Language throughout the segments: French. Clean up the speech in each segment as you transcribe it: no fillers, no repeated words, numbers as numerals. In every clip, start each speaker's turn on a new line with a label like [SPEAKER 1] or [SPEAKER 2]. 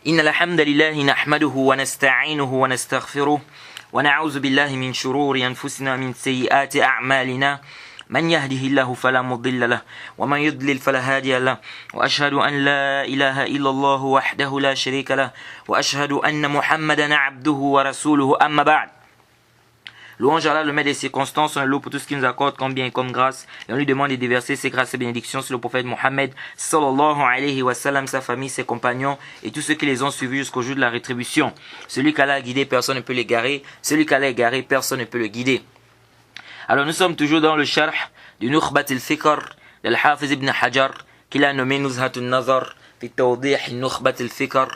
[SPEAKER 1] إن الحمد لله نحمده ونستعينه ونستغفره ونعوذ بالله من شرور أنفسنا من سيئات أعمالنا من يهده الله فلا مضل له ومن يضلل فلا هادي له وأشهد أن لا إله إلا الله وحده لا شريك له وأشهد أن محمدا عبده ورسوله أما بعد. Louange à Allah, le maître des circonstances, on le loue pour tout ce qu'il nous accorde comme bien et comme grâce. Et on lui demande de déverser ses grâces et bénédictions sur le prophète Mohammed, sallallahu alayhi wa sallam, sa famille, ses compagnons et tous ceux qui les ont suivis jusqu'au jour de la rétribution. Celui qu'Allah a guidé, personne ne peut l'égarer. Celui qu'Allah a égaré, personne ne peut le guider. Alors nous sommes toujours dans le sharh du Nukhbat al-Fikr de l'Hafiz ibn Hajar, qu'il a nommé Nuzhat al-Nazar, fi tawdih al-Nukhbat al-Fikr,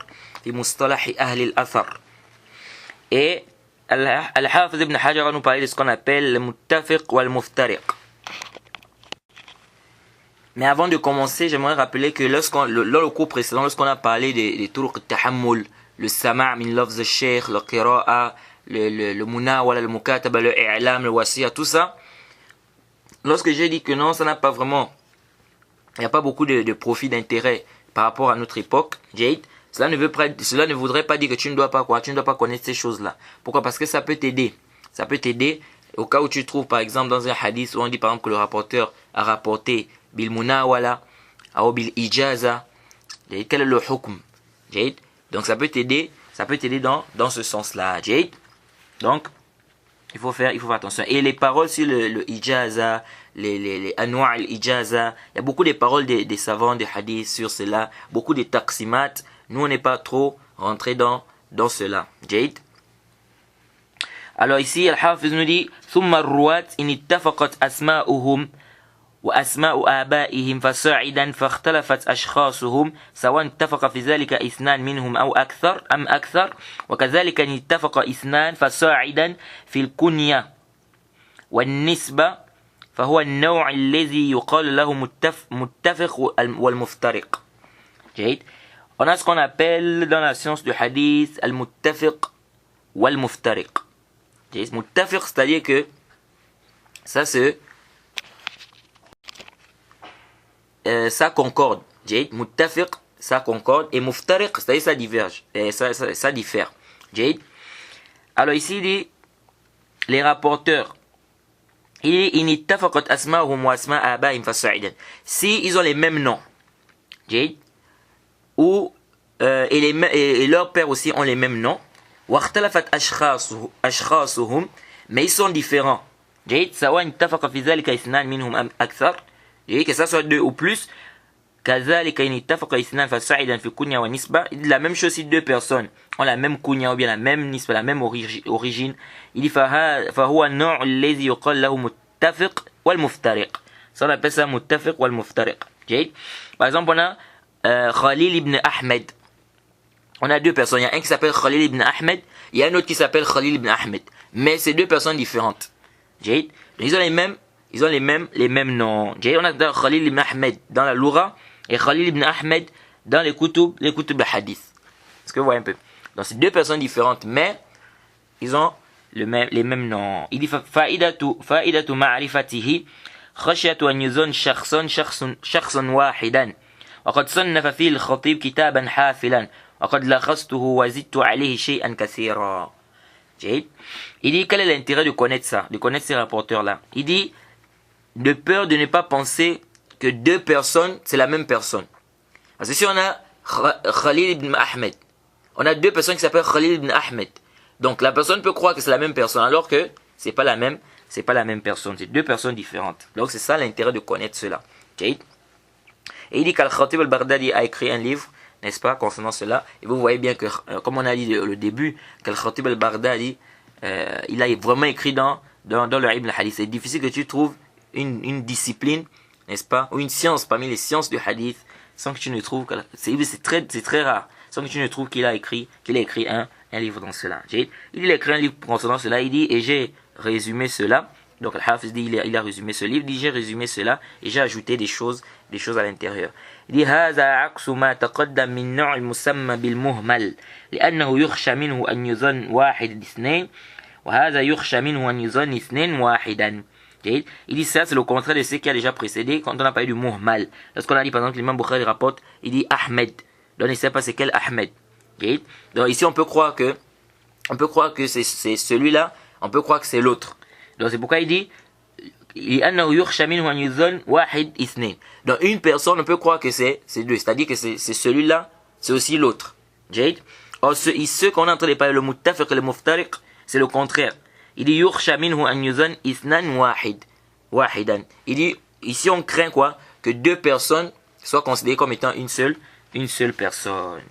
[SPEAKER 1] fi mustalah ahli al-Athar. Et Al-Hafiz ibn Hajar va nous parler de ce qu'on appelle le muttafiq ou al-muftariq. Mais avant de commencer, j'aimerais rappeler que dans le cours précédent, lorsqu'on a parlé des turuq al-tahammul, le sama' min lafz al-shaykh, le qira'a, le munawala, le mukataba, le i'lam, le wasiya, tout ça, lorsque j'ai dit que non, ça n'a pas vraiment, il n'y a pas beaucoup de profit, d'intérêt par rapport à notre époque, cela ne voudrait pas dire que tu ne dois pas connaître ces choses-là. Pourquoi? Parce que ça peut t'aider. Ça peut t'aider au cas où tu trouves, par exemple, dans un hadith où on dit par exemple que le rapporteur a rapporté bil munawala ou bil ijaza. Quel est le hukm? Donc ça peut t'aider dans ce sens-là. Donc il faut faire attention. Et les paroles sur le ijaza, les anwa' al-ijaza, il y a beaucoup de paroles des savants des hadiths sur cela, beaucoup de taqsimat. Nous, on n'est pas trop rentré dans cela. Jade. Alors ici, Al-Hafiz nous dit ثم الرواة إن اتفقت أسماؤهم وأسماء آبائهم فصاعدا فاختلفت أشخاصهم سواء اتفق في ذلك اثنان منهم أو أكثر أم أكثر وكذلك إن اتفق اثنان فصاعدا في الكنية والنسبة فهو النوع الذي يقال له متفق والمفترق. جيد. On a ce qu'on appelle dans la science du hadith al-muttafiq wal-muftariq. Muttafiq, c'est-à-dire que ça concorde. Muttafiq, ça concorde. Et muftariq, c'est-à-dire ça diverge. Et ça diffère. Alors ici, il dit les rapporteurs. Il dit in ittafaqat asma'uhum wa asma' aba'ihim fassa'idan. Si ils ont les mêmes noms. Et leurs pères aussi ont les mêmes noms. Mais ils sont différents. Que ça soit deux ou plus. La même chose si deux personnes ont la même kunya ou bien la même nisba, la même origine. Il dit ça on appelle ça muttafiq wal muftariq. Par exemple on a Khalil ibn Ahmed. On a deux personnes. Il y a un qui s'appelle Khalil ibn Ahmed. Il y a un autre qui s'appelle Khalil ibn Ahmed. Mais c'est deux personnes différentes. Ils ont les mêmes noms. On a Khalil ibn Ahmed dans la Loura et Khalil ibn Ahmed dans les kutub de hadith. Est-ce que vous voyez un peu? Donc c'est deux personnes différentes, mais ils ont les mêmes noms. Il dit fa'idatu ma'rifatihi khashyatu an yuzun shakhsun wahidan. وقد صنف فيه الخطيب كتابا حافلا وقد لخصته وزدت عليه شيئا كثيرا. Il dit quel est l'intérêt de connaître ça, de connaître ces rapporteurs là. Il dit de peur de ne pas penser que deux personnes c'est la même personne. Parce que si on a Khalil ibn Ahmed, on a deux personnes qui s'appellent Khalil ibn Ahmed. Donc la personne peut croire que c'est la même personne alors que c'est pas la même personne, c'est deux personnes différentes. Donc c'est ça l'intérêt de connaître cela. Et il dit qu'Al-Khatib al-Baghdadi a écrit un livre, n'est-ce pas, concernant cela. Et vous voyez bien que, comme on a dit le début, qu'Al-Khatib al-Baghdadi, il a vraiment écrit dans le Ibn al-Hadith. C'est difficile que tu trouves une discipline, n'est-ce pas, ou une science parmi les sciences du Hadith, sans que tu ne trouves, c'est très rare, sans que tu ne trouves qu'il a écrit un livre dans cela. Il a écrit un livre concernant cela, il dit, et j'ai résumé cela. Donc Al-Hafiz dit, il a résumé ce livre, il dit j'ai résumé cela et j'ai ajouté des choses à l'intérieur. Il dit هذا عكس ما تقدم من نوع المسمى بالمهمل لأنه يخشى منه أن يظن واحد اثنين وهذا يخشى منه أن يظن اثنين واحدا. Il dit ça c'est le contraire de ce qui a déjà précédé quand on a parlé du muhmal. Lorsqu'on a dit par exemple l'imam Bukhari rapporte, il dit Ahmed. Donc il ne sait pas c'est quel Ahmed. Okay? Donc ici on peut croire que c'est celui-là, on peut croire que c'est l'autre. Donc c'est pourquoi il dit donc une personne on peut croire que c'est deux, c'est-à-dire que c'est celui-là, c'est aussi l'autre. Or ce qu'on est en train de parler, le muttafiq et le muftariq, c'est le contraire. Il dit yukhsha minhu an yuzan ithnan wahidan. Il dit ici on craint quoi? Que deux personnes soient considérées comme étant une seule personne.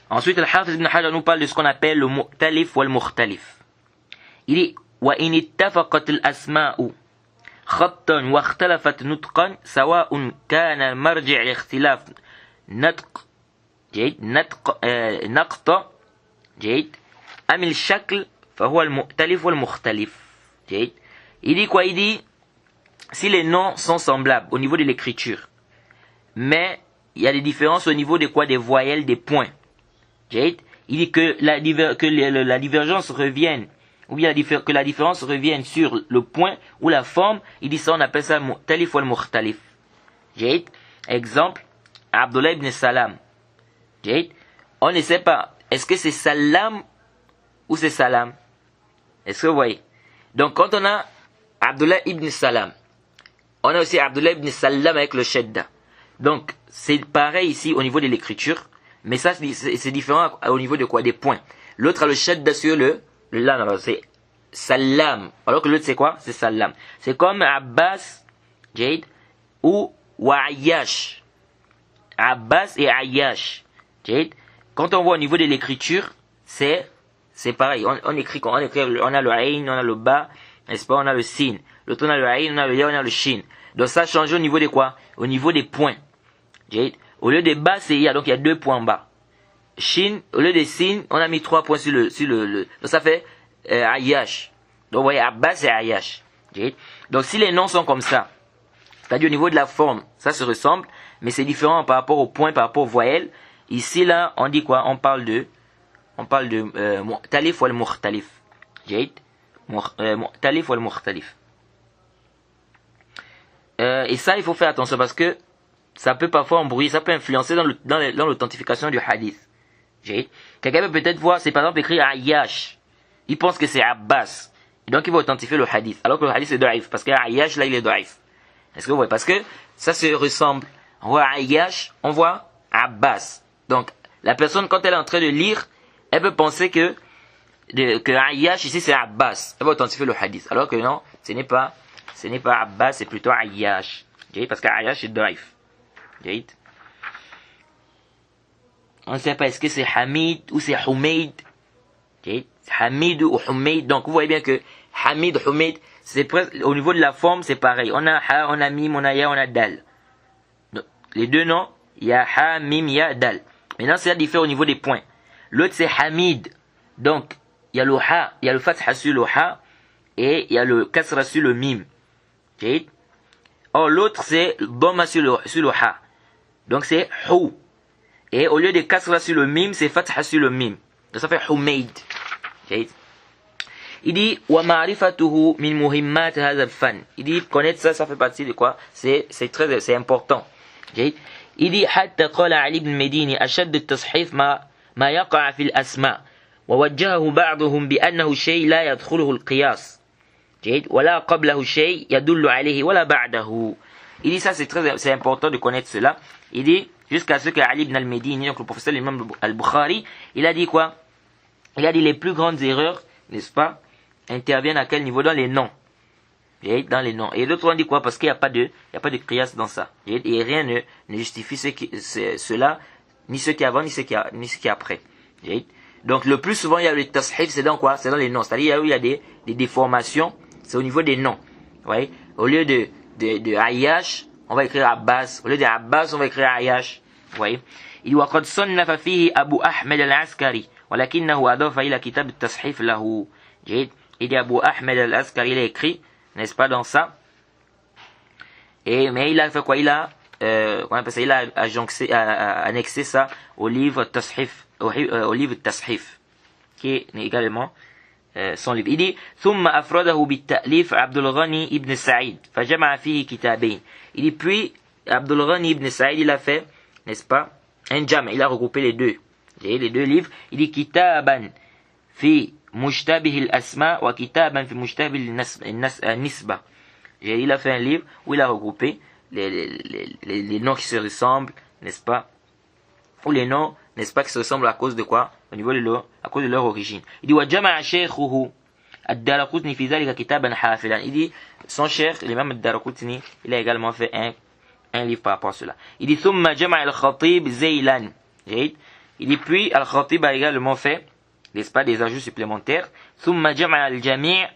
[SPEAKER 1] Ensuite, Al-Hafiz ibn Hajar nous parle de ce qu'on appelle le mu'talif wal mukhtalif. Il dit wa in ittafaqat al-asma'u khattan wa ikhtalafat nutqan sawa'un kana marji' al-ikhtilaf نقط جيد أم الشكل فهو المؤتلف والمختلف جيد. Il dit quoi? Il dit si les noms sont semblables au niveau de l'écriture, mais il y a des différences au niveau de quoi? Des voyelles, des points. Jade. Il dit que la divergence revienne, ou bien que la différence revienne sur le point ou la forme. Il dit ça, on appelle ça mu'talif wal mukhtalif. Jade. Exemple, Abdullah ibn Salam. Jade. On ne sait pas, est-ce que c'est Salam ou c'est Salam? Est-ce que vous voyez? Donc quand on a Abdullah ibn Salam, on a aussi Abdullah ibn Salam avec le shadda. Donc c'est pareil ici au niveau de l'écriture, mais ça c'est différent au niveau de quoi? Des points. L'autre a le shadda sur le lam, alors c'est Salam, alors que l'autre c'est quoi? C'est Salam. C'est comme Abbas, Jade, ou Ayyash. Abbas et Ayyash. Jade. Quand on voit au niveau de l'écriture, c'est pareil. On écrit, on a le ayn, on a le ba, n'est-ce pas? On a le sin. L'autre on a le ayn, on a le ya, on a le shin. Donc ça change au niveau de quoi? Au niveau des points. Au lieu de ba, c'est ya, donc il y a 2 points en bas. Shin, au lieu de sin, on a mis 3 points sur le. Donc ça fait ayash. Donc vous voyez, Abbas et ayash. Donc si les noms sont comme ça, c'est-à-dire au niveau de la forme, ça se ressemble, mais c'est différent par rapport aux points, par rapport aux voyelles. Ici là, on dit quoi? On parle de mu'talif wal mukhtalif. Mu'talif wal mukhtalif. Et ça, il faut faire attention parce que ça peut parfois embrouiller, ça peut influencer dans l'authentification du hadith. Quelqu'un peut peut-être voir, c'est par exemple écrit Ayyash. Il pense que c'est Abbas. Et donc il va authentifier le hadith. Alors que le hadith est da'if. Parce que Ayyash là, il est da'if. Est-ce que vous voyez? Parce que ça se ressemble. On voit Ayyash, on voit Abbas. Donc, la personne, quand elle est en train de lire, elle peut penser que Ayyash ici c'est Abbas. Elle va authentifier le hadith. Alors que non, ce n'est pas Abbas, c'est plutôt Ayyash. Parce que Ayyash est da'if. On ne sait pas est-ce que c'est Hamid ou c'est Humayd. Hamid ou Humayd. Donc vous voyez bien que Hamid, Humayd, c'est presque, au niveau de la forme, c'est pareil. On a Ha, on a Mim, on a Ya, on a Dal. Donc, les deux noms, il y a Ha, Mim, Ya, Dal. Maintenant, c'est différent au niveau des points. L'autre, c'est Hamid. Donc, il y a le Ha, il y a le Fatha sur le Ha, et il y a le Kasra sur le Mim. Or, l'autre, c'est Dhamma sur le Ha. Donc, c'est Hu. Et au lieu de Kasra sur le Mim, c'est Fatha sur le Mim. Donc, ça fait Humayd. Il dit wa ma'rifatuhu min muhimmat hadha al-fan. Il dit connaître ça fait partie de quoi? C'est important. Il dit hatta qala Ali ibn Medini ashad at-tashif ma yaqa fi al-asma wa wajjahahu ba'dhum bi annahu shay la yadkhuluhu al-qiyas. Wala qablahu shay yadullu alayhi wala ba'dahu. Il dit ça c'est important de connaître cela. Il dit jusqu'à ce que Ali ibn al-Medini, donc le professeur l'imam al-Bukhari, il a dit quoi? Il a dit les plus grandes erreurs, n'est-ce pas, interviennent à quel niveau? Dans les noms. Dans les noms. Et l'autre on dit quoi? Parce qu'il n'y a pas de qiyas dans ça. Et rien ne justifie cela, ni ce qui est avant, ni ce qui est après. Donc le plus souvent il y a le tashif, c'est dans quoi? C'est dans les noms. C'est-à-dire il y a des déformations, c'est au niveau des noms. Ouais. Au lieu de Ayyash, on va écrire Abbas. Au lieu de Abbas, on va écrire Ayyash. Vous voyez? Il dit وقد صنف فيه أبو أحمد العسكري ولكنه أضاف إلى كتاب التصحيف له. Il dit Abu Ahmed al-Askari, il a écrit, n'est-ce pas, dans ça. Mais il a fait quoi? Il a annexé ça au livre Tashif, au livre Tashif, qui est également son livre. Il dit ثم أفرده بالتأليف عبد الغني ibn Saïd فجمع فيه كتابين. Il dit puis Abdul Ghani ibn Saïd il a fait, n'est-ce pas, un jam, il a regroupé les deux livres. Il dit كتابا في مشتبه الأسماء وكتابا في مشتبه النسبة. Il a fait un livre où il a regroupé les noms qui se ressemblent, n'est-ce pas, ou les noms, n'est-ce pas, qui se ressemblent à cause de quoi, au niveau de à cause de leur origine. Il dit وجمع شيخه الدارقطني في ذلك كتابا حافلا. Il dit son cher l'imam الدارقطني il a également fait un livre par rapport à cela. Il dit ثم جمع الخطيب زيلان. Il dit puis Al-Khatib a également fait, n'est-ce pas, des ajouts supplémentaires. ثم جمع الجميع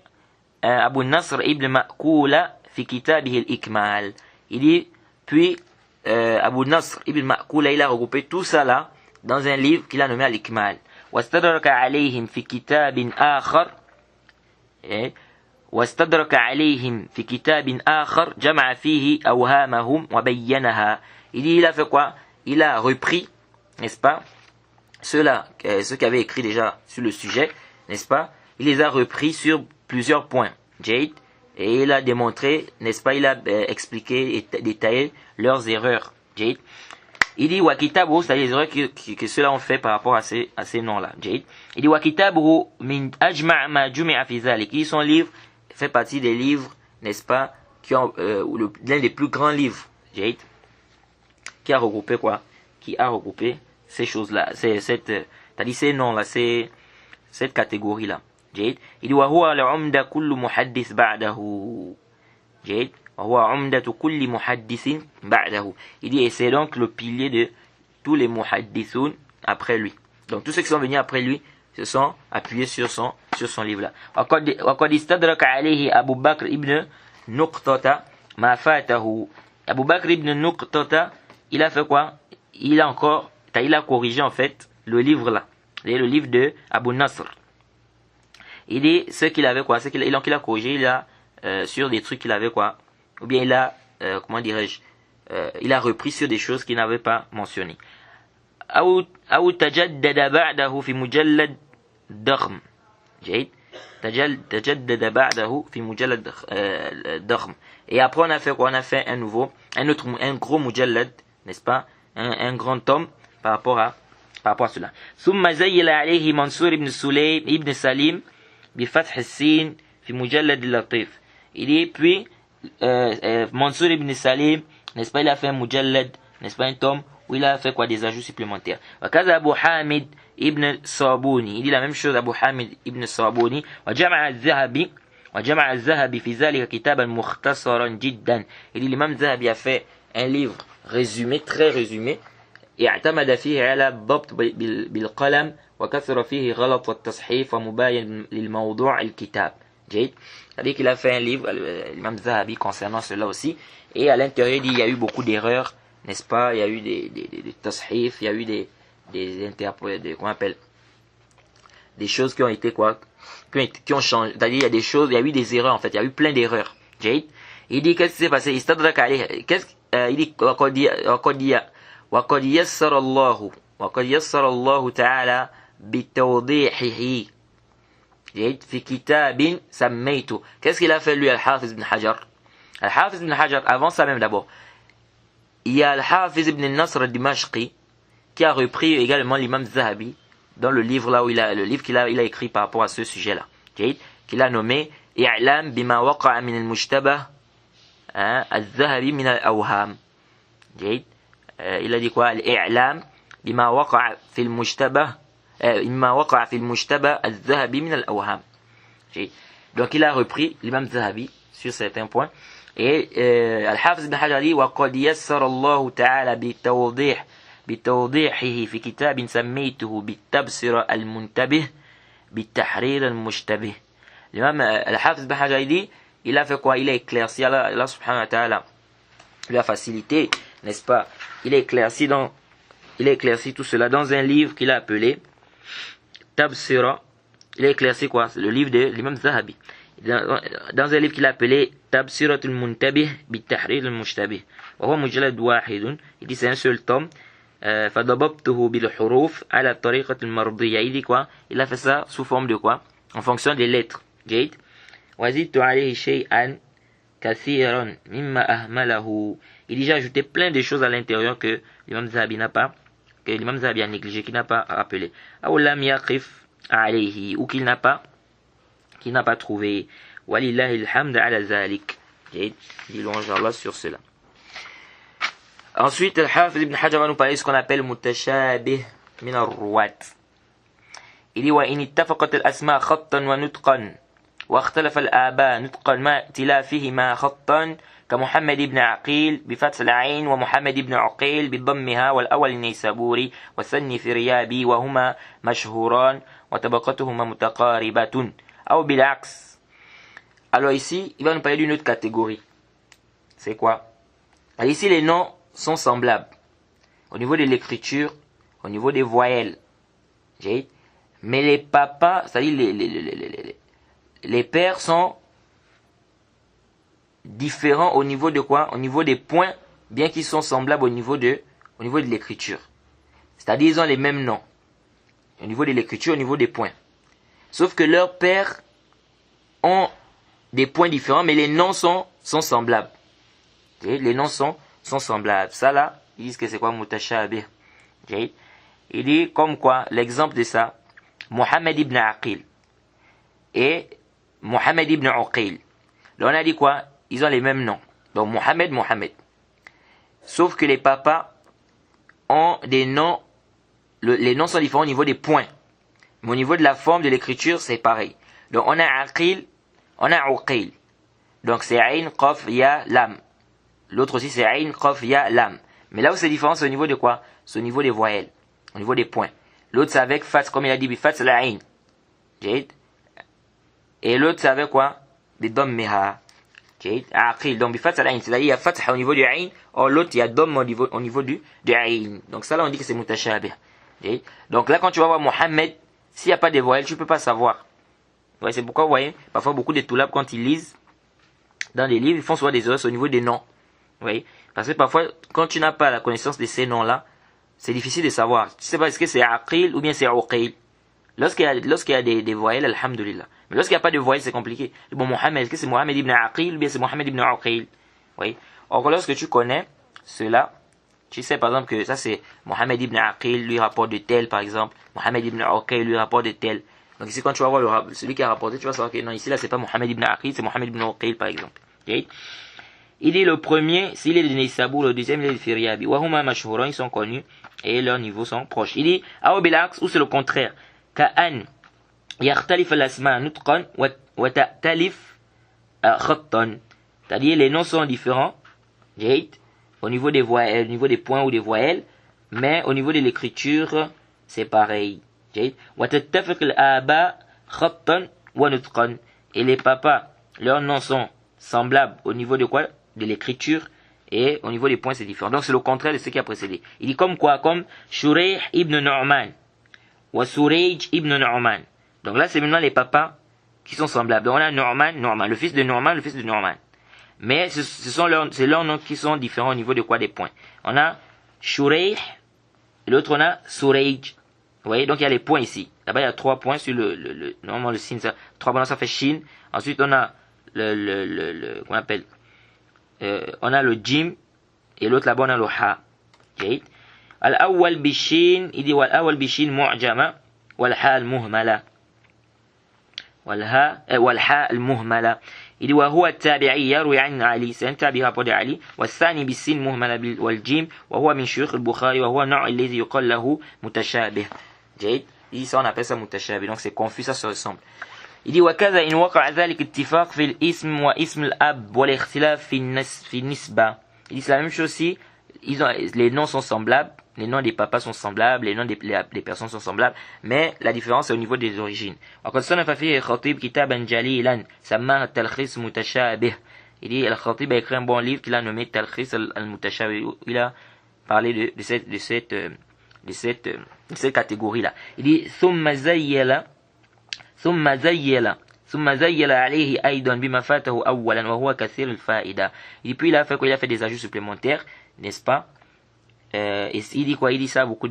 [SPEAKER 1] أبو النصر ابن مأكولة في كتابه الإكمال. Il dit puis Abu Nasr ibn Ma'kula il a regroupé tout ça là dans un livre qu'il a nommé Al-Ikmal. واستدرك عليهم في كتاب آخر واستدرك عليهم في كتاب آخر جمع فيه أوهامهم وبينها. Il dit il a fait quoi? Il a repris, n'est-ce pas, ceux qui avaient écrit déjà sur le sujet, n'est-ce pas, il les a repris sur plusieurs points. Jade, et il a démontré, n'est-ce pas, il a expliqué et détaillé leurs erreurs. Jade. Il dit Wakitabu, c'est-à-dire les erreurs que ceux-là ont fait par rapport à ces noms-là. Jade. Il dit Wakitabu min ajma' ma jumi'a fi zalik. Il dit son livre fait partie des livres, n'est-ce pas, qui ont l'un des plus grands livres. Jade. Qui a regroupé quoi? Qui a regroupé ces choses-là, c'est-à-dire ces noms-là, cette catégorie-là. جيد. Il dit وهو العمدة كل محدث بعده. جيد. وهو عمدة كل محدث بعده. Il dit et c'est donc le pilier de tous les muhaddithun après lui. Donc tous ceux qui sont venus après lui se sont appuyés sur son livre-là. وقد استدرك عليه أبو بكر ابن نقطة ما فاته. Abu Bakr ibn Nuqtata, il a fait quoi? Il a corrigé en fait le livre là, le livre de Abu Nasr. Il dit ce qu'il avait quoi, il a corrigé, il a sur des trucs qu'il avait quoi, ou bien il a comment dirais-je, il a repris sur des choses qu'il n'avait pas mentionnées. أو تجدد بعده في مجلد ضخم. جيد. تجدد بعده في مجلد ضخم. Et après on a fait quoi? On a fait un gros mujallad, n'est-ce pas, un grand tome par rapport à cela. ثم زيل عليه منصور بن سليم ابن سليم بفتح السين في مجلد اللطيف. Il dit puis Mansour ibn Salim, n'est-ce pas, il a fait un mujallad, n'est-ce pas, un tome où il a fait quoi, des ajouts supplémentaires. وكذا أبو حامد ابن صابوني. Il dit la même chose Abu Hamid ibn Sabuni. وجمع الذهبي في ذلك كتابا مختصرا جدا. Il dit l'imam Zahabi a fait un livre résumé, très résumé. اعتمد فيه على الضبط بالقلم وكثر فيه غلط والتصحيف ومباين للموضوع الكتاب. جيد. C'est-à-dire qu'il a fait un livre, l'imam Zahabi, concernant cela aussi. Et à l'intérieur, il dit il y a eu beaucoup d'erreurs, n'est-ce pas? Il y a eu des tashif, il y a eu des interprètes, comment on appelle, des choses qui ont été quoi, qui ont changé. C'est-à-dire il y a des choses, il y a eu des erreurs en fait, il y a eu plein d'erreurs. Jade. Il dit qu'est-ce qui s'est passé? Il dit وقد يسر الله تعالى بتوضيحه. جيد. في كتاب سميته. Qu'est-ce qu'il a fait lui Al-Hafiz ibn Hajar? Al-Hafiz ibn Hajar, avant ça même d'abord, il y a Al-Hafiz ibn Nasr al-Dimashqi qui a repris également l'imam Zahabi dans le livre là où il a écrit par rapport à ce sujet-là, qu'il a nommé I'lam bima waqa'a min al-mujtabah al-Zahabi min al-awham. Il a dit quoi? I'lam bima waqa'a fi al-mujtabah bima waqa'a fi al-mujtabah al-Zahabi min al-awham. Donc il a repris l'imam Zahabi sur certains points. Et Al-Hafiz ibn Hajar dit وقد يسر الله تعالى بتوضيحه في كتاب سميته بالتبصرة المنتبه بالتحرير المشتبه. L'imam Al-Hafiz ibn Hajar dit, il a fait quoi? Il a éclairci, Allah subhanahu wa ta'ala lui a facilité, n'est-ce pas? Il a éclairci tout cela dans un livre qu'il a appelé Tabsira. Il a éclairci quoi? Le livre de l'imam Zahabi. Dans un livre qu'il a appelé Tabsirat al-Muntabih bit-Tahrir al-Mushtabih. وهو مجلد واحد. Il dit c'est un seul tome. فضبطته بالحروف على الطريقة المرضية. Il dit quoi? Il a fait ça sous forme de quoi? en fonction des lettres. جيد. وزدت عليه شيئا كثيرا مما أهمله. Il dit j'ai ajouté plein de choses à l'intérieur que l'imam Zahabi n'a pas, que l'imam Zahabi a négligé, qu'il n'a pas rappelé. أو لم يقف عليه, ou qu'il n'a pas trouvé. ولله الحمد على ذلك. جيد. Il louange Allah sur cela. Ensuite, Al-Hafiz ibn Hajar va nous parler de ce qu'on appelle mutashabih min al-ruwat. Il dit وإن اتفقت الأسماء خطا ونطقا واختلف الآباء نطقا ما ائتلافهما خطا كمحمد بن عقيل بفتح العين ومحمد بن عقيل بضمها والأول النيسابوري والثاني فريابي وهما مشهوران وطبقتهما متقاربة أو بالعكس. Alors ici, il va nous parler d'une autre catégorie. C'est quoi? Alors ici, les noms sont semblables au niveau de l'écriture, au niveau des voyelles. Mais les papas, c'est-à-dire les pères sont différents au niveau de quoi? Au niveau des points, bien qu'ils sont semblables au niveau de l'écriture. C'est-à-dire ils ont les mêmes noms. Au niveau de l'écriture, au niveau des points. Sauf que leurs pères ont des points différents, mais les noms sont semblables. Les noms sont semblables. Ça là, ils disent que c'est quoi mutashabih. Il dit comme quoi, l'exemple de ça, Mohammed ibn Aqil et Mohammed ibn Uqil. Là on a dit quoi? Ils ont les mêmes noms. Donc Mohammed. Sauf que les papas ont des noms, les noms sont différents au niveau des points. Mais au niveau de la forme de l'écriture, c'est pareil. Donc on a Aqil, on a Uqil. Donc c'est Ain, Qaf, Ya, Lam. L'autre aussi c'est Ain, Qaf, Ya, Lam. Mais là où c'est différent, c'est au niveau de quoi? C'est au niveau des voyelles, au niveau des points. L'autre c'est avec Fat, comme il a dit, Bifat, c'est la Ain. Et l'autre c'est avec quoi? Bidom Meha. Aqil. Donc Bifat, c'est la Ain. C'est-à-dire il y a Fatha au niveau du Ain, or l'autre il y a Dom au niveau du Ain. Donc ça là on dit que c'est mutashabih. Donc là quand tu vas voir Mohammed, s'il n'y a pas de voyelles, tu ne peux pas savoir. Ouais, c'est pourquoi vous voyez, parfois beaucoup de toulabs quand ils lisent dans les livres, ils font souvent des erreurs au niveau des noms. Oui, parce que parfois, quand tu n'as pas la connaissance de ces noms-là, c'est difficile de savoir. Tu ne sais pas est-ce que c'est Aqil ou bien c'est Uqil. Lorsqu'il y a des voyelles, alhamdulillah. Mais lorsqu'il n'y a pas de voyelles, c'est compliqué. Bon, Mohammed, est-ce que c'est Mohammed ibn Aqil ou bien c'est Mohammed ibn Uqil? Oui. Or, lorsque tu connais cela, tu sais par exemple que ça c'est Mohammed ibn Aqil, lui rapporte de tel par exemple. Mohammed ibn Uqil, lui rapporte de tel. Donc ici quand tu vas voir celui qui a rapporté, tu vas savoir que non, ici là c'est pas Mohammed ibn Aqil, c'est Mohammed ibn Uqil par exemple. Okay? Il est le premier, s'il est de Nisabur, le deuxième il est de Firyabi. Wahuma mashhouran, ils sont connus et leurs niveaux sont proches. Il dit Aou bil'aks, ou c'est le contraire. Ka'an yakhtalif al-asma nutqan wa ta'talif khattan. C'est-à-dire les noms sont différents. Au niveau des voyelles, au niveau des points ou des voyelles, mais au niveau de l'écriture, c'est pareil. Et les papas, leurs noms sont semblables au niveau de quoi? De l'écriture, et au niveau des points c'est différent. Donc c'est le contraire de ce qui a précédé. Il dit comme quoi? Comme Shurayh ibn Nu'man ou Surayj ibn Nu'man. Donc là c'est maintenant les papas qui sont semblables. Donc on a Nu'man, le fils de Nu'man. Mais c'est leurs noms qui sont différents au niveau de quoi? Des points. On a Shurayh, l'autre on a Surayj. Vous voyez, donc il y a les points ici. Là-bas, il y a 3 points sur normalement le signe, ça, 3 points, ça fait Shin. Ensuite, on a qu'on appelle, on a le Jim, et l'autre là-bas, on a le Ha. Okay. Al-awwal bishin, il dit, wal-awwal bishin mu'jama, wal-ha al-muhmala. Wal-ha al-muhmala. Il dit, wa huwa tabi'i yarwi an Ali, c'est un tabi'i rapport de Ali, wa thani bisin muhmala wal-jim, wa huwa min shuyukh al-Bukhari, wa huwa na'a alladhi yuqal lahu mutashabih. Ici on appelle ça mutashabih, donc c'est confus, ça se ressemble. Il dit وكذا إن وقع ذلك اتفاق في الاسم واسم الأب والاختلاف في النسبة. Il dit c'est la même chose aussi, les noms sont semblables, les noms des papas sont semblables, les noms des personnes sont semblables, mais la différence est au niveau des origines. وقد صنف فيه الخطيب كتابا جليلا سماه التلخيص متشابه. Il dit Al-Khatib a écrit un bon livre qu'il a nommé Talkhis al-Mutashabih. Il a parlé de cette catégorie-là. Il dit ثم زيّل عليه أيضا بما فاته أولا وهو كثير الفائدة. Et puis il a fait des ajouts supplémentaires, n'est-ce pas? Et il dit quoi? Il dit ça beaucoup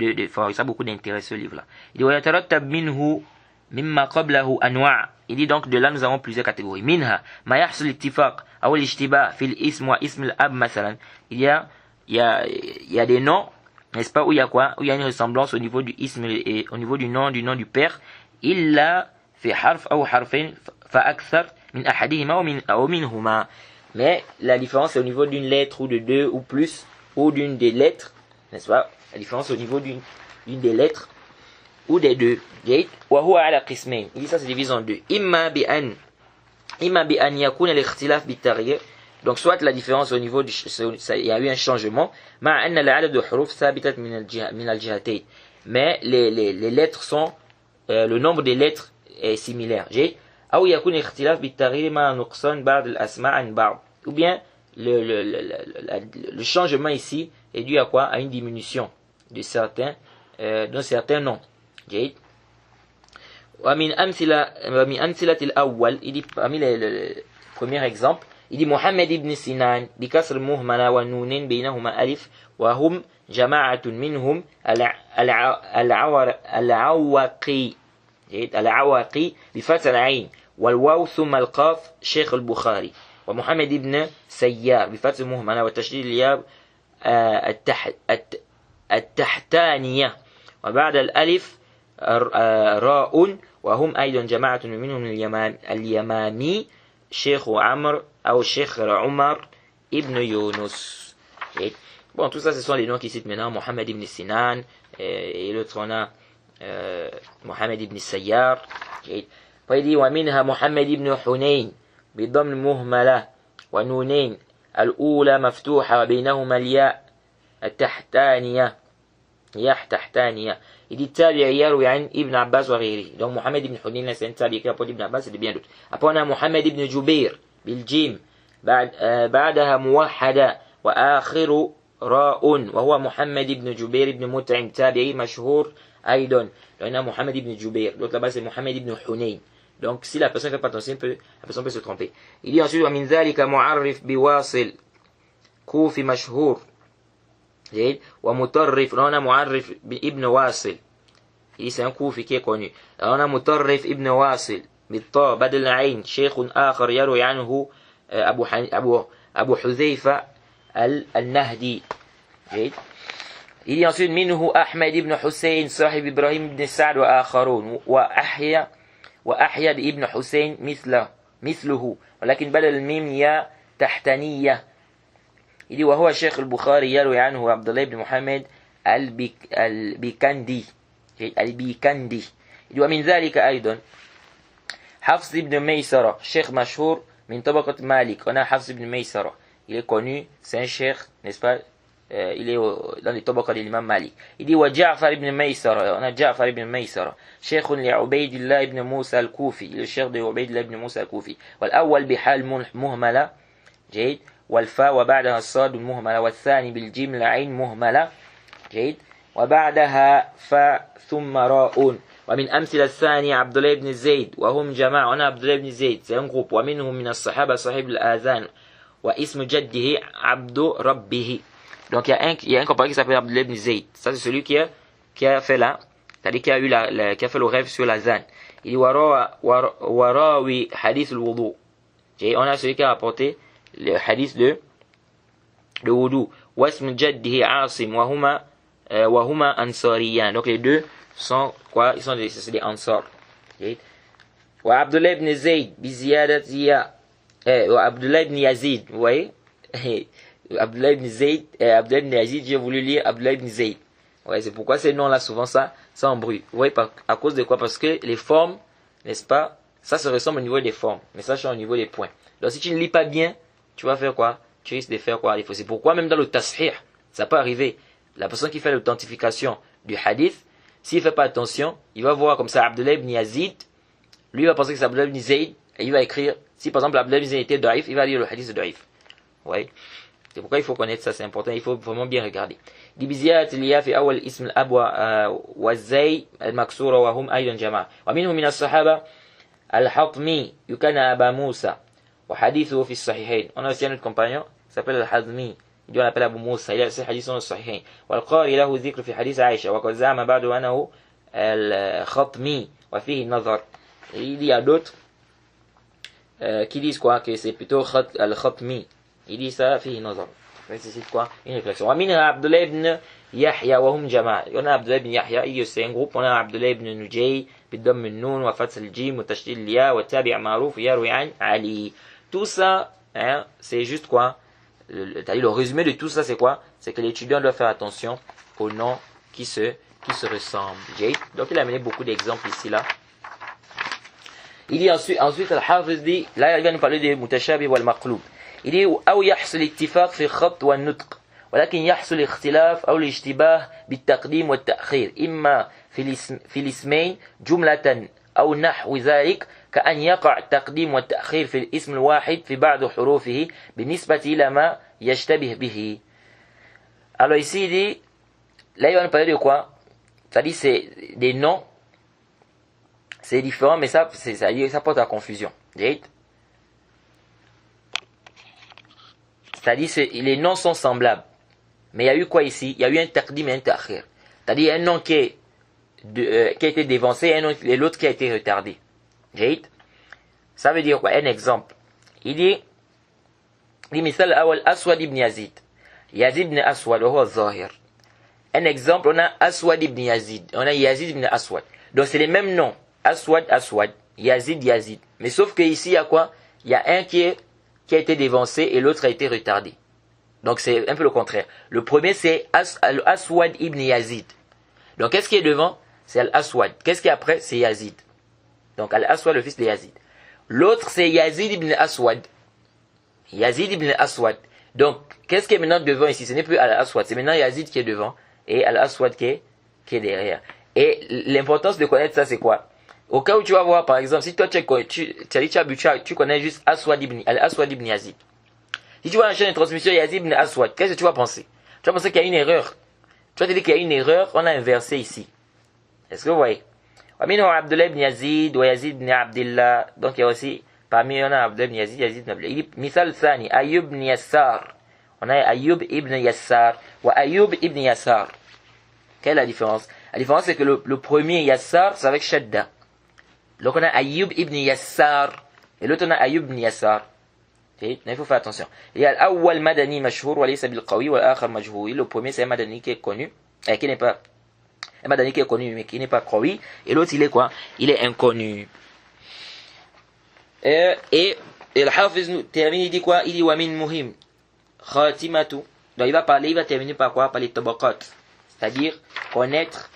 [SPEAKER 1] ça beaucoup d'intérêt ce livre-là. Il dit ويترتب منه مما قبله أنواع. Il dit donc de là nous avons plusieurs catégories. منها ما يحصل الاتفاق أو الاشتباه في الاسم واسم الأب مثلا. Il y a des noms, n'est-ce pas, où il y a quoi? Où il y a une ressemblance au niveau du ism et au niveau du nom du père. إلا في حرف أو حرفين فأكثر من أحدهما أو منهما. Mais la différence est au niveau d'une lettre ou de deux ou plus, ou d'une des lettres, n'est-ce pas? La différence est au niveau d'une des lettres ou des deux. وهو على قسمين. Il dit ça c'est divisé en deux. إما بأن يكون الاختلاف بالتغيير. Donc soit la différence au niveau il y a eu un changement. مع أن العدد حروف ثابتة من الجهتين. Mais les lettres sont le nombre des lettres est similaire. أو يكون الاختلاف بالتغيير مع نقصان بعض الأسماء عن بعض. Ou bien le changement ici est dû à quoi? À une diminution de certains noms. ومن أمثلة الأول, il dit parmi les premiers exemples, il dit محمد بن سنان بكسر مهملة والنونين بينهما ألف وهم جماعة منهم العواقي بفتح العين والواو ثم القاف شيخ البخاري. ومحمد بن سيار بفتح المهملة وتشديد الياء التحتانية وبعد الألف راء وهم أيضا جماعة منهم اليمامي شيخ عمر أو شيخ عمر ابن يونس. Bon, tout ça, ce sont les noms qui citent maintenant Mohamed ibn Sinan et l'autre on a Mohamed ibn Sayyar. Il dit ومنها محمد ibn حنين بضم المهملة ونونين الأولى مفتوحة وبينهما الياء التحتانية تحتانية. Il dit tabi'i yarwi an Ibn Abbas wa ghayri. Donc Mohamed ibn Hunayn c'est un tabi'i qui rapporte Ibn Abbas et de bien d'autres. Après on a Mohamed ibn Jubair بالجيم بعدها موحدة وآخر راء وهو محمد ibn Jubair ibn Mut'im tabi'i مشهور أيضا. On a Mohamed ibn Jubair. L'autre là-bas c'est Mohamed ibn Hunayn. Donc si la personne fait pas attention, la personne peut se tromper. Il dit ensuite ومن ذلك معرف بواصل كوفي مشهور. ومطرف, on a معرف ابن واصل, c'est un كوفي qui est connu. on a مطرف ابن واصل بالطاء بدل العين شيخ آخر يروي عنه أبو حذيفة النهدي. Il y a ensuite منه أحمد ابن حسين صاحب إبراهيم بن سعد وآخرون وأحيد ابن حسين مثله ولكن بدل الميم يا تحتانية. Il dit وهو شيخ البخاري يروي عنه عبد الله بن محمد البيكندي. Il dit ومن ذلك أيضا حفص بن ميسرة شيخ مشهور من طبقة مالك. On a حفص بن ميسرة, il est connu, c'est un cheikh, n'est-ce pas, il est dans les طبقة de l'imam Malik. Il dit وجعفر بن ميسرة, on a جعفر بن ميسرة شيخ لعبيد الله بن موسى الكوفي, le cheikh de عبيد الله بن موسى الكوفي. والأول بحال مهملة جيد والفاء وبعدها الصاد المهملة والثاني بالجيم العين مهملة جيد وبعدها فاء ثم راء. ومن أمثلة الثانية عبد الله بن زيد وهم جماعة. أنا عبد الله بن زيد c'est un groupe. ومنهم من الصحابة صاحب الآذان واسم جده عبد ربه. Donc il y a un compagnon qui s'appelle Abdullah ibn Zayd. Ça c'est celui qui a fait là, c'est-à-dire qui a eu qui a fait le rêve sur la zan. Il dit warawi hadith al-wudu. On a celui qui a apporté le hadith de wudu. Wasm jaddihi Asim wa huma ansariyan. Donc les deux sont quoi? Ils sont des ansar. Wa Abdullah ibn Zayd bi ziyadati ya wa Abdullah ibn Yazid, vous voyez? Abdullah ibn Zayd, Abdullah ibn Yazid, j'ai voulu lire Abdullah ibn Zayd. Ouais, c'est pourquoi ces noms-là, souvent ça embrouille. Vous voyez, à cause de quoi? Parce que les formes, n'est-ce pas? Ça se ressemble au niveau des formes, mais ça change au niveau des points. Donc si tu ne lis pas bien, tu vas faire quoi? Tu risques de faire quoi? C'est pourquoi même dans le tashih, ça peut arriver. La personne qui fait l'authentification du hadith, s'il ne fait pas attention, il va voir comme ça Abdullah ibn Yazid, lui il va penser que c'est Abdullah ibn Zayd, et il va écrire, si par exemple Abdullah ibn Zayd était daif, il va lire le hadith de daif. Ouais. C'est pourquoi il faut connaître ça, c'est important, il faut vraiment bien regarder. بزيادة الياء في أول اسم الأب والزي المكسورة وهم أيضا جماعة. ومنهم من الصحابة الحطمي يكنى أبا موسى وحديثه في الصحيحين. On a aussi un autre compagnon qui s'appelle الحطمي, il doit l'appeler Abu Moussa, il a ses hadiths dans le Sahihain. والقاري له ذكر في حديث عائشة وقد زعم بعد أنه الخطمي وفيه النظر. Il y a d'autres qui disent quoi, que c'est plutôt al-khatmi. Il dit ça, فيه نظر. C'est quoi, une réflexion. ومنها عبد الله بن يحيى وهم جماعة. On a Abdullah ibn Yahya, c'est un groupe. On a Abdullah ibn Nujay بالضم النون وفتح الجيم وتشديد الياء والتابع معروف يروي عن علي. Tout ça, hein, c'est juste quoi, le résumé de tout ça, c'est quoi? C'est que l'étudiant doit faire attention aux noms qui se ressemblent. Donc il a amené beaucoup d'exemples ici là. Il dit ensuite Al-Hafiz dit, là il va nous parler des mutashabih wal maqlub. Il dit أو يحصل اتفاق في الخط والنطق ولكن يحصل اختلاف أو الاشتباه بالتقديم والتأخير إما في الاسمين جملة أو نحو ذلك كأن يقع التقديم والتأخير في الاسم الواحد في بعض حروفه بالنسبة إلى ما يشتبه به. Alors ici il dit, là il va nous parler de quoi? C'est-à-dire c'est des noms, c'est différent mais ça porte à confusion. C'est-à-dire les noms sont semblables. Mais il y a eu quoi ici? Il y a eu un taqdim et un ta'khir. C'est-à-dire un nom qui a été dévancé et l'autre qui a été retardé. Ça veut dire quoi? Un exemple. Il dit مثال الأول أسود ibn Yazid. Yazid ibn Aswad وهو الظاهر. Un exemple, on a Aswad ibn Yazid. On a Yazid ibn Aswad. Donc c'est les mêmes noms. Aswad, Aswad. Yazid, Yazid. Mais sauf que ici il y a quoi? Il y a un qui a été dévancé et l'autre a été retardé. Donc c'est un peu le contraire. Le premier c'est Al-Aswad ibn Yazid. Donc qu'est-ce qui est devant? C'est Al-Aswad. Qu'est-ce qui est après? C'est Yazid. Donc Al-Aswad, le fils de Yazid. L'autre c'est Yazid ibn Aswad. Yazid ibn Aswad. Donc qu'est-ce qui est maintenant devant ici? Ce n'est plus Al-Aswad. C'est maintenant Yazid qui est devant et Al-Aswad qui est derrière. Et l'importance de connaître ça c'est quoi? Au cas où tu vas voir par exemple, si toi tu connais juste Al-Aswad ibn Yazid. Si tu vois la chaîne de transmission Yazid ibn Aswad, qu'est-ce que tu vas penser? Tu vas penser qu'il y a une erreur. Tu vas te dire qu'il y a une erreur, on a inversé ici. Est-ce que vous voyez? Abdullah ibn Yazid ou Yazid ibn Abdullah. Donc il y a aussi, parmi on a Abdullah ibn Yazid, Yazid ibn Abdullah. Il dit, Misal Thani, Ayyub ibn Yassar. On a Ayyub ibn Yassar ou Ayyub ibn Yassar. Quelle est la différence? La différence c'est que le premier Yassar, c'est avec Shadda. Donc on a Ayyub ibn Yassar. Et l'autre on a Ayyub ibn Yassar. Il faut faire attention. Il y a l'awwal madani mashhur wa laysa bil qawi wal akhar majhul. Le premier c'est un madani qui est connu, qui n'est pas un madani qui est connu mais qui n'est pas qawi, et l'autre il est quoi? Il est inconnu. Et le Hafiz termine, il dit quoi? Il dit wa min muhim khatimatu. Donc il va terminer par quoi? Par les tabaqat. C'est-à-dire connaître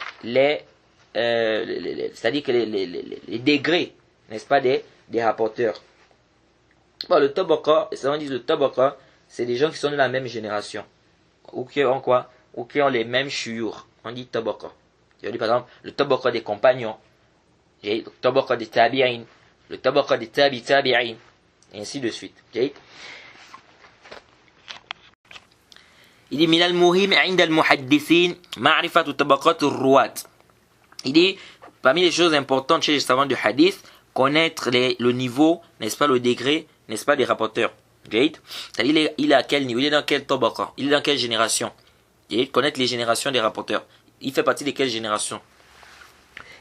[SPEAKER 1] c'est-à-dire que les degrés, n'est-ce pas, des rapporteurs. Bon, le tabaqa, on dit le tabaqa, c'est des gens qui sont de la même génération. Ou qui ont quoi? Ou qui ont les mêmes shuyur. On dit tabaqa. Je dis par exemple, le tabaqa des compagnons, le tabaqa des tabi'in, le tabaqa des tabi'in, et ainsi de suite. Il dit, min al-muhim inda al-muhaddithin, ma'rifatu tabaqat al-ruwat. Il dit, parmi les choses importantes chez les savants du hadith, connaître le niveau, n'est-ce pas, le degré, n'est-ce pas, des rapporteurs. C'est-à-dire, il est à quel niveau, il est dans quel tabaqa, il est dans quelle génération. Et connaître les générations des rapporteurs. Il fait partie de quelle génération?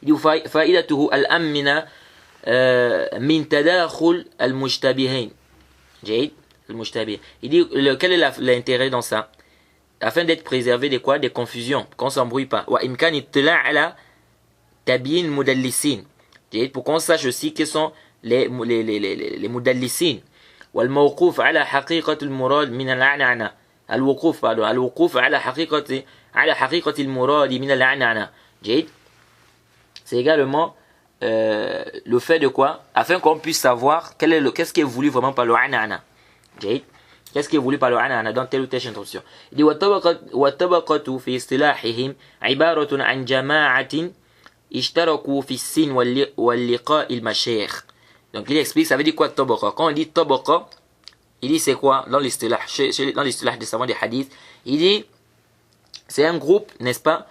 [SPEAKER 1] Il dit, fa'idatuhu al-ammina min tadakhul al-mujtabihin. Al-mujtabih. Il dit, quel est l'intérêt dans ça? Afin d'être préservé de quoi? Des confusions, qu'on ne s'embrouille pas. Wa imkan ittila' ala tabyin mudallisin. Pour qu'on sache aussi quels sont les mudallisin. Wal mawquf ala haqiqat al-murad min al-a'na'na. Al-wuquf, pardon. Al-wuquf ala haqiqat al-murad min al-a'na'na. C'est également le fait de quoi? Afin qu'on puisse savoir qu'est-ce qui est voulu vraiment par le a'na'na. Qu'est-ce qui est voulu par le a'na'na dans telle ou telle introduction. Il dit وَالطَّبَقَةُ في اصطلاحهم عبارة عن جماعة اشتركوا في السن واللقاء المشايخ. Donc il explique, ça veut dire quoi tabaqa? Quand on dit tabaqa, il dit c'est quoi dans l'istilah, dans l'istilah des savants des hadiths? Il dit c'est un groupe, n'est-ce pas?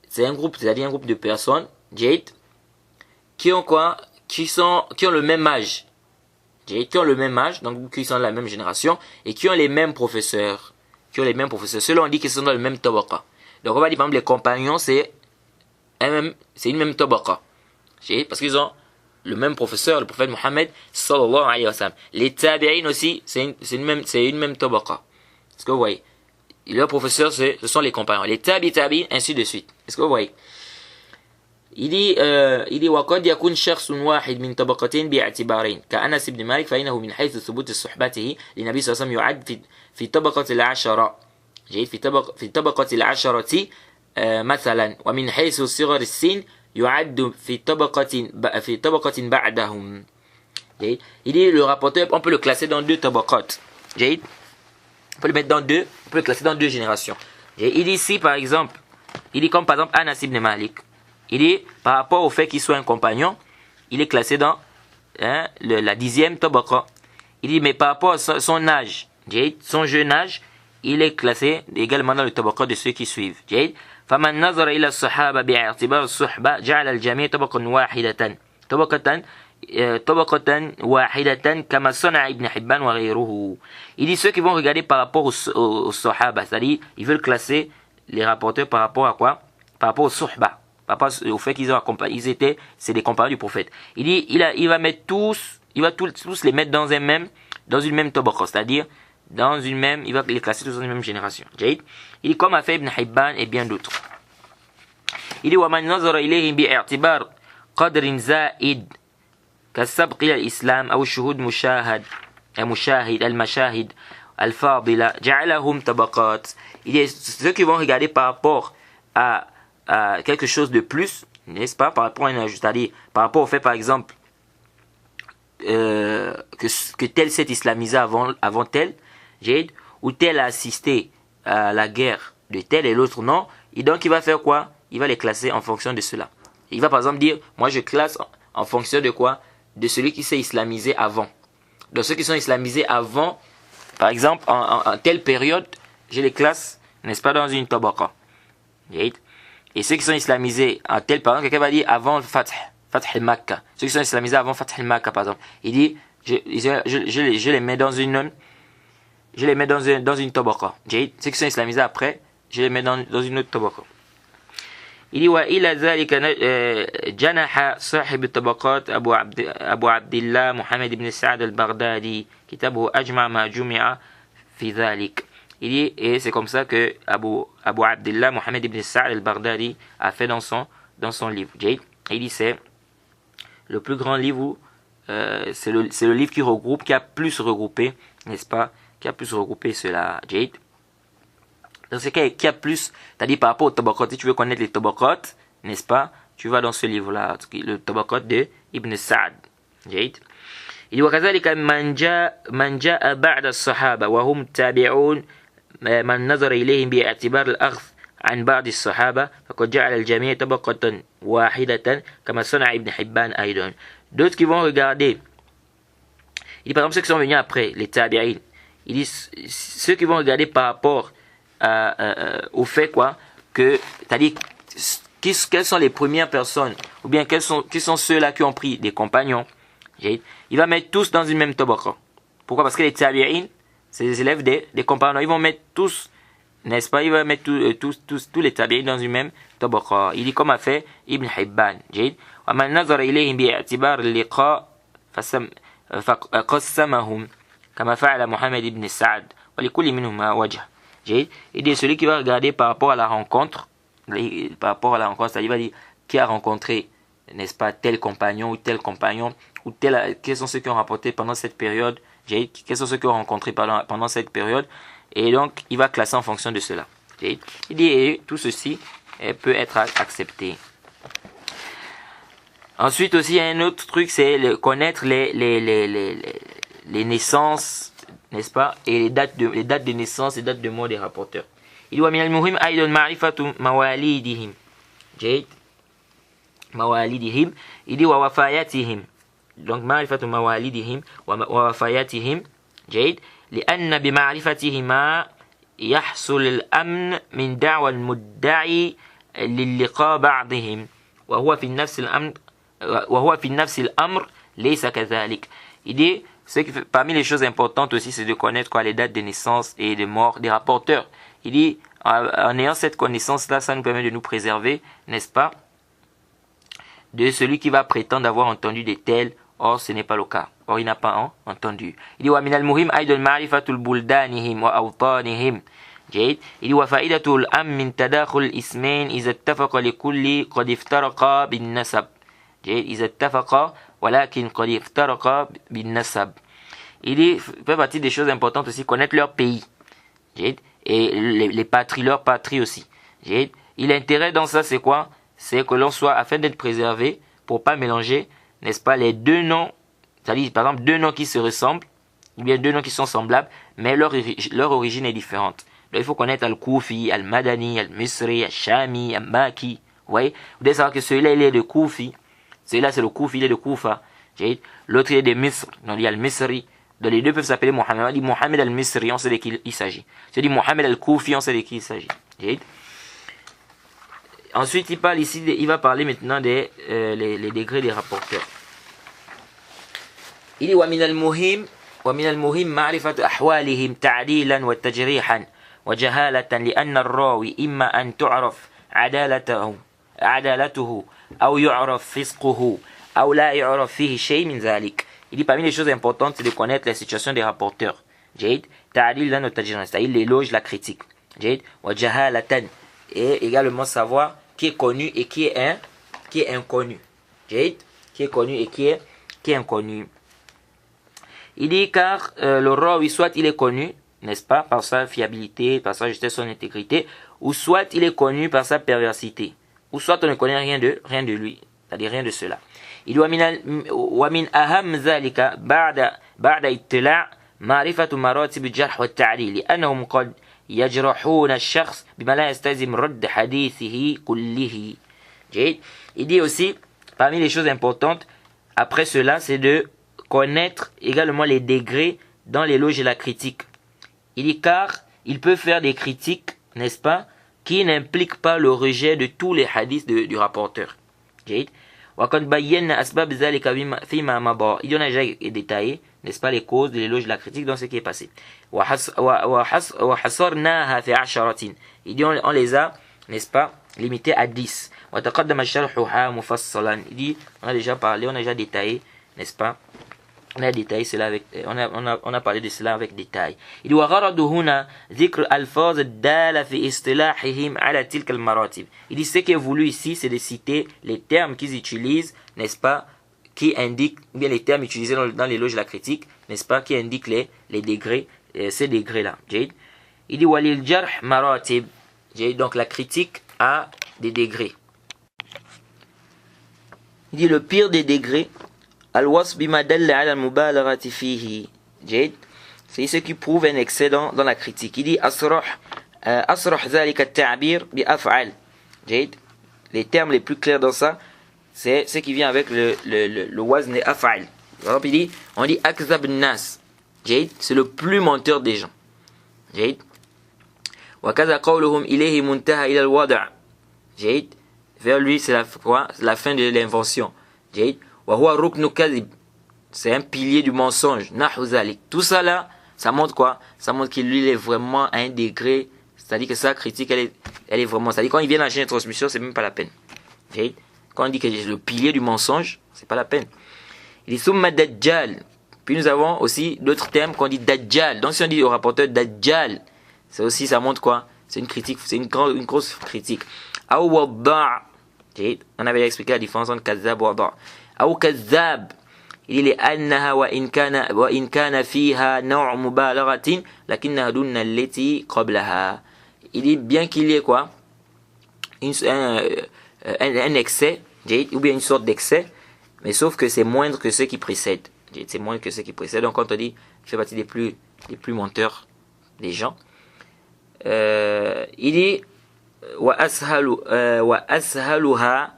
[SPEAKER 1] C'est un groupe, c'est-à-dire un groupe de personnes, qui ont quoi? Qui ont le même âge. Qui ont le même âge, donc qui sont de la même génération, et qui ont les mêmes professeurs. Ceux-là on dit qu'ils sont dans le même tabaqa. Donc on va dire par exemple les compagnons, c'est une même tabaqa. Parce qu'ils ont le même professeur, le prophète Mohammed sallallahu alayhi wa sallam. Les tabi'in aussi, c'est une même tabaqa. Est-ce que vous voyez? Leur professeur, ce sont les compagnons. Les tabi'in, ainsi de suite. Est-ce que vous voyez? Il dit وقد يكون شخص واحد من طبقتين باعتبارين كأنس بن مالك فإنه من حيث ثبوت صحبته للنبي صلى الله عليه وسلم يعد في طبقة العشرة جيد في طبقة العشرة مثلا ومن حيث صغر السن يعد في طبقة بعدهم جيد. Il dit le rapporteur on peut le classer dans deux tabaqat جيد. On peut le mettre dans deux, on peut le classer dans deux générations. Il dit ici par exemple, il dit comme par exemple Anas ibn Malik. Il dit, par rapport au fait qu'il soit un compagnon, il est classé dans la 10e tabaqa. Il dit, mais par rapport à son âge, son jeune âge, il est classé également dans le tabaqa de ceux qui suivent. فَمَنْ نَظَرَ إِلَى الصَّحَابَ بِاعْتِبَارِ الصُّحْبَةِ جَعَلَ الْجَمِيعَ طَبَقَةً واحدة كما صنع ابن حبان وغيره. Il dit, ceux qui vont regarder par rapport aux sahaba, c'est-à-dire, ils veulent classer les rapporteurs par rapport à quoi? Par rapport aux suhba. Par rapport au fait qu'ils ont accompagné, c'est des compagnons du prophète. Il dit, il va mettre tous les mettre dans une même tabaqa, c'est-à-dire il va les classer tous dans une même génération. Il dit comme a fait Ibn Hibban et bien d'autres. Il dit وَمَنْ نَظَرَ إِلَيْهِمْ بِاعْتِبَارِ قَدْرٍ زَائِدٍ كالسبق إلى الإسلام أو الشهود مشاهد المشاهد الفاضلة جعلهم طبقات. Il dit ceux qui vont regarder par rapport à quelque chose de plus, n'est-ce pas, par rapport à un âge, c'est-à-dire par rapport au fait par exemple que tel s'est islamisé avant tel, ou tel a assisté à la guerre de tel et l'autre non, et donc il va faire quoi? Il va les classer en fonction de cela. Il va par exemple dire, moi je classe en fonction de quoi? De celui qui s'est islamisé avant. Donc ceux qui sont islamisés avant, par exemple en telle période, je les classe, n'est-ce pas, dans une tabaqa. Et ceux qui sont islamisés en telle période, quelqu'un va dire avant le Fath al-Makkah. Ceux qui sont islamisés avant Fath al-Makkah, par exemple. Il dit, je les mets dans une tabaqa. Ceux qui sont islamisés après, je les mets dans une autre tabaqa. Il dit, وإلى ذلك جنح صاحب الطبقات أبو عبد الله محمد بن سعد البغدادي كتابه أجمع ما جمع في ذلك. Il dit, et c'est comme ça que Abu Abdullah Mohammed ibn Sa'd al-Baghdadi a fait dans son livre. Il dit, c'est le plus grand livre, c'est le livre qui a plus regroupé, n'est-ce pas, qui a plus regroupé cela. Donc c'est qui a plus, c'est-à-dire par rapport au tabaqat, si tu veux connaître les tabaqat, n'est-ce pas, tu vas dans ce livre-là, le tabaqat de Ibn Sa'd. Il dit, وكذلك من جاء بعد الصحابة وهم تابعون من نظر إليهم باعتبار الأخذ عن بعض الصحابة فقد جعل الجميع طبقة واحدة كما صنع ابن حبان أيضا. D'autres qui vont regarder, il dit par exemple ceux qui sont venus après, les tabi'in, il dit ceux qui vont regarder par rapport au fait quoi, que, c'est-à-dire quelles sont les premières personnes, ou bien qui sont ceux-là qui ont pris des compagnons, il va mettre tous dans une même tabaqa. Pourquoi? Parce que les tabi'in, c'est les élèves des compagnons. Ils vont mettre tous, n'est-ce pas? Il va mettre tous les tabi'in dans une même tabaqa. Il dit comme a fait Ibn Hibban. وَمَنْ نَظَرَ إِلَيْهِمْ بِاعْتِبَارِ اللِّقَاءِ فَقَسَّمَهُمْ كَمَا فَعَلَ محمد بن سعد وَلِكُلِّ مِنْهُمَا وَجْهٌ. Il dit celui qui va regarder par rapport à la rencontre, c'est-à-dire il va dire qui a rencontré, n'est-ce pas, tel compagnon, ou quels sont ceux qui ont rapporté pendant cette période, quels sont ceux qui ont rencontré pendant cette période, et donc il va classer en fonction de cela. Il dit et tout ceci peut être accepté. Ensuite aussi, il y a un autre truc, c'est connaître les naissances, n'est-ce pas, et les dates de naissance et dates de mort des rapporteurs. Il dit ومن المهم أيضا معرفة مواليدهم مواليدهم il dit ووفياتهم donc معرفة مواليدهم ووفياتهم جيد لأن بمعرفتهما يحصل الأمن من دعوى المدعي للقاء بعضهم وهو في نفس الأمر ليس كذلك. Il dit parmi les choses importantes aussi, c'est de connaître quoi, les dates de naissance et de mort des rapporteurs. Il dit, en ayant cette connaissance-là, ça nous permet de nous préserver, n'est-ce pas, de celui qui va prétendre avoir entendu de tels. Or, ce n'est pas le cas. Or, il n'a pas entendu. Il dit, وَمِنَ الْمُهِمْ أَيْضًا مَعْرِفَةُ الْبُلْدَانِهِمْ وَأَوْطَانِهِمْ. جيد. Il dit, وَفَائِدَةُ الْأَمْ مِنْ تَدَاخُلِ الْإِسْمَيْنِ إِذَا اتَّفَقَ لِكُلِّ قَدْ افترقا بِالنَّسَبِ. جيد. إِذَا اتَّفَقَ وَلَكِنْ قَدْ افترقا بِالنَّسَبِ. Il dit, fait partie des choses importantes aussi, connaître leur pays. Jade. Et les patries, leur patrie aussi. Jade. Et l'intérêt dans ça, c'est quoi? C'est que l'on soit, afin d'être préservé, pour pas mélanger, n'est-ce pas, les deux noms, c'est-à-dire, par exemple, deux noms qui se ressemblent, ou bien deux noms qui sont semblables, mais leur origine est différente. Donc, il faut connaître Al-Koufi, Al-Madani, Al-Misri, Al-Shami, Al-Maki. Vous voyez? Vous devez savoir que celui-là, il est de Koufi. Celui-là, c'est le Koufi, il est de Koufa. Jade. L'autre, il est de Misr. Donc, il y a Al-Misri. Donc les deux peuvent s'appeler Mohamed. On dit Mohamed al-Misri, on sait de qui il s'agit. Si on dit Mohamed al-Koufi, on sait de qui il s'agit. Ensuite, il parle ici, il va parler maintenant des les degrés des rapporteurs. Il dit وَمِنَ الْمُهِمْ مَعْرِفَةُ أَحْوَالِهِمْ تَعْدِيلًا وَتَجْرِيحًا وَجَهَالَةً لِأَنَّ الراوي إما أن تعرف عدالته أو يعرف فسقه أو لا يعرف فيه شيء من ذلك. Il dit parmi les choses importantes, c'est de connaître la situation des rapporteurs. Jade, ta'adil lan tajran, c'est-à-dire l'éloge, la critique. Jade, wa jahalatan, et également savoir qui est connu et qui est inconnu. Jade, qui est connu et qui est inconnu. Il dit car le rawi, soit il est connu, n'est-ce pas, par sa fiabilité, par sa justesse, son intégrité, ou soit il est connu par sa perversité, ou soit on ne connaît rien de lui, c'est-à-dire rien de cela. Il dit ومن أهم ذلك بعد اطلاع معرفة مراتب الجرح والتعديل لأنهم قد يجرحون الشخص بما لا يستلزم رد حديثه كله. Il dit aussi parmi les choses importantes après cela c'est de connaître également les degrés dans l'éloge et la critique. Il dit car il peut faire des critiques, n'est-ce pas, qui n'impliquent pas le rejet de tous les hadiths du rapporteur. وقد بينا أسباب ذلك فيما مضى. Il y en a déjà détaillé, n'est-ce pas, les causes de l'éloge de la critique dans ce qui est passé. وحصرناها في 10. Il dit on les a, n'est-ce pas, limités à 10. وتقدم شرحها مفصلا. Il dit on a déjà parlé, on a déjà détaillé, n'est-ce pas, on a détaillé cela avec, on a parlé de cela avec détail. Il dit وغرض هنا ذكر الفاظ الدالة في اصطلاحهم على تلك المراتب. Il dit ce qui est voulu ici c'est de citer les termes qu'ils utilisent, n'est-ce pas, qui indiquent bien les termes utilisés dans l'éloge de la critique, n'est-ce pas, qui indiquent les degrés, ces degrés là. Il dit وللجرح مراتب. Donc la critique a des degrés. Il dit le pire des degrés الوصف بما دل على المبالغة فيه. جيد. C'est ce qui prouve un excès dans la critique. Il dit أصرح ذلك التعبير بأفعل. جيد. Les termes les plus clairs dans ça, c'est ce qui vient avec le wazn et af'al. Par exemple, il dit, on dit akzab nas. جيد. C'est le plus menteur des gens. جيد. وكذا قولهم إليه منتهى إلى الوضع. جيد. Vers lui, c'est la fin de l'invention. جيد. C'est un pilier du mensonge. Tout ça là, ça montre quoi? Ça montre qu'il lui est vraiment à un degré, c'est-à-dire que sa critique elle est vraiment, c'est-à-dire quand il vient dans la chaîne de transmission, c'est même pas la peine. Quand on dit que c'est le pilier du mensonge, c'est pas la peine. Il dit Summa Dajjal. Puis nous avons aussi d'autres termes qu'on dit Dajjal. Donc si on dit au rapporteur Dajjal, c'est aussi, ça montre quoi? C'est une critique, c'est une grosse critique. Aw Wadda'. On avait expliqué la différence entre Kazzab et Wadda'. أو كذاب. Il dit لأنها وإن كان فيها نوع مبالغة لكنها دون التي قبلها. Il dit bien qu'il y ait quoi, un excès, ou bien une sorte d'excès, mais sauf que c'est moindre que ceux qui précèdent. C'est moindre que ceux qui précèdent. Donc quand on dit qu'il fait partie des plus menteurs des gens, il dit وأسهلها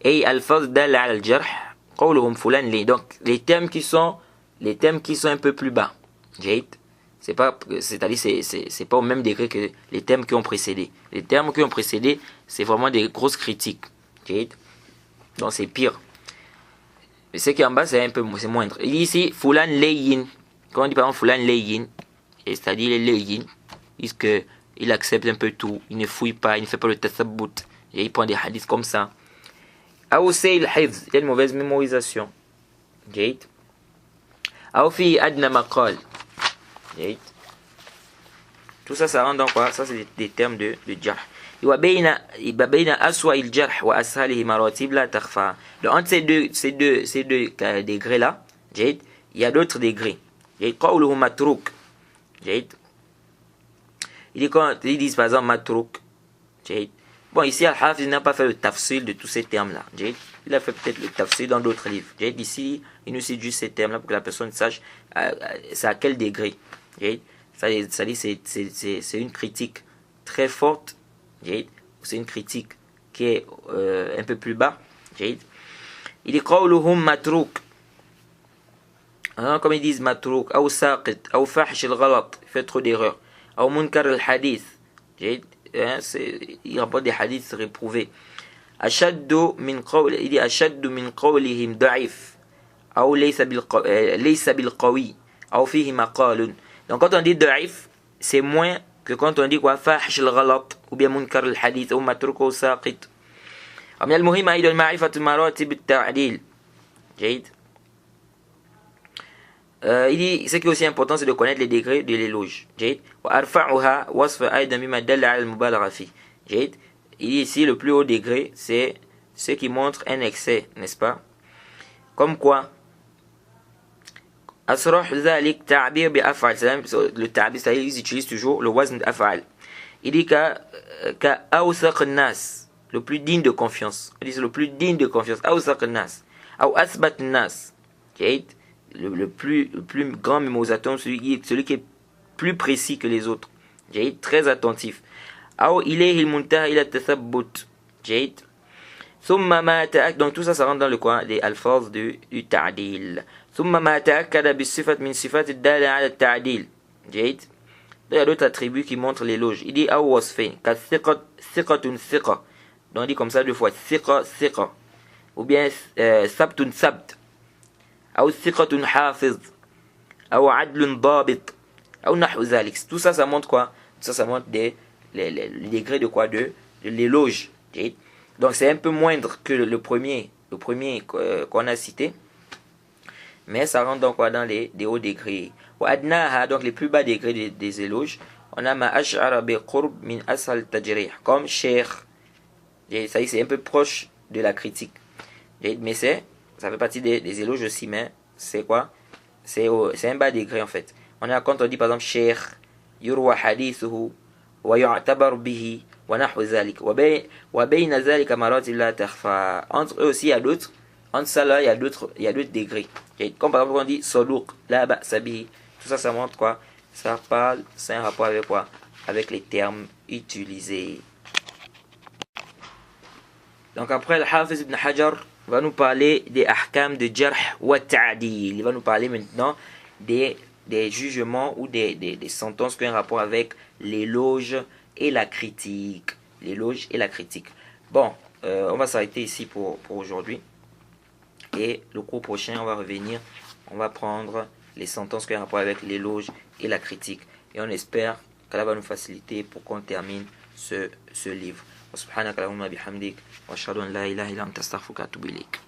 [SPEAKER 1] et alfaz dal al jarh qawluhum fulan li. Donc les thèmes qui sont un peu plus bas. C'est pas, c'est-à-dire c'est pas au même degré que les thèmes qui ont précédé. Les thèmes qui ont précédé, c'est vraiment des grosses critiques. Donc c'est pire. Mais ce qui est en bas, c'est moindre. Il dit ici fulan layin. Quand on dit par exemple fulan layin, c'est-à-dire les layin, il accepte un peu tout, il ne fouille pas, il ne fait pas le tathabbut, et il prend des hadiths comme ça. أو سيء الحفظ, il a une mauvaise mémorisation. جيد. أو فيه أدنى مقال. جيد. Tout ça, ça rentre dans quoi? Ça, c'est des termes de jarh. وبين أسوأ الجرح وأسهله مراتب لا تخفى. Donc entre ces deux degrés là, il y a d'autres degrés. قوله متروك. Il dit quand ils disent par exemple matrouk. Bon, ici Al-Hafiz n'a pas fait le tafsir de tous ces termes là. Il a fait peut-être le tafsir dans d'autres livres. Ici, il nous cite juste ces termes là pour que la personne sache c'est à quel degré. Ça dit c'est une critique très forte. C'est une critique qui est un peu plus bas. Il dit قولهم متروك. Comme ils disent matrouk, ou saqit, ou fahish al-ghalat, il fait trop d'erreurs, ou munkar al-hadith, il rapporte des hadiths réprouvés. Ashaddu min qawlihim da'if, ou laysa bil qawi, ou fihi maqalun. Donc quand on dit da'if, c'est moins que quand on dit quoi, fahish al-ghalat, ou bien munkar al-hadith, ou matrouk ou saqit. ومن المهم أيضا معرفة مراتب التعديل. جيد. Il dit, ce qui est aussi important, c'est de connaître les degrés de l'éloge. Il dit ici, le plus haut degré, c'est ce qui montre un excès, n'est-ce pas? Comme quoi? Le ta'bir, c'est-à-dire ils utilisent toujours le wazn d'af'al. Il dit le plus digne de confiance. Il dit c'est le plus digne de confiance. Le plus grand mémorisateur, celui qui est plus précis que les autres. Très attentif. Donc tout ça, ça rentre dans le coin des alphas du ta'dil. Il y a d'autres attributs qui montrent l'éloge. Il dit donc on dit comme ça deux fois, thiqa, ou bien sabtun sabt. أو ثقة حافظ أو عدل ضابط أو نحو ذلك. Tout ça, ça montre quoi? Tout ça, ça montre les degrés de quoi? De l'éloge. Donc c'est un peu moindre que le premier qu'on a cité, mais ça rentre donc quoi? Dans les hauts degrés. وأدناها, donc les plus bas degrés des éloges, on a ما أشعر بقرب من أسهل التجريح, comme Cheikh. Ça c'est un peu proche de la critique, mais ça fait partie des éloges aussi, mais c'est quoi? C'est un bas degré en fait. On a quand on dit par exemple Cheikh, yurwa hadithuhu, wa yu'tabar bihi, wa nahwu zalik, wa bayna zalika maratib la takhfa. Entre eux aussi il y a d'autres. Entre ça là il y a d'autres degrés. Comme par exemple on dit saduq, la ba'sa bihi. Tout ça, ça montre quoi? Ça parle, c'est un rapport avec quoi? Avec les termes utilisés. Donc après le Hafiz ibn Hajar va nous parler des ahkam de jarh wa ta'dil. Il va nous parler maintenant des jugements ou des sentences qui ont un rapport avec l'éloge et la critique. L'éloge et la critique. Bon, on va s'arrêter ici pour aujourd'hui. Et le cours prochain, on va revenir. On va prendre les sentences qui ont un rapport avec l'éloge et la critique. Et on espère qu'Allah va nous faciliter pour qu'on termine ce livre. سبحانك اللهم بحمدك واشهد ان لا اله الا انت استغفرك واتوب اليك.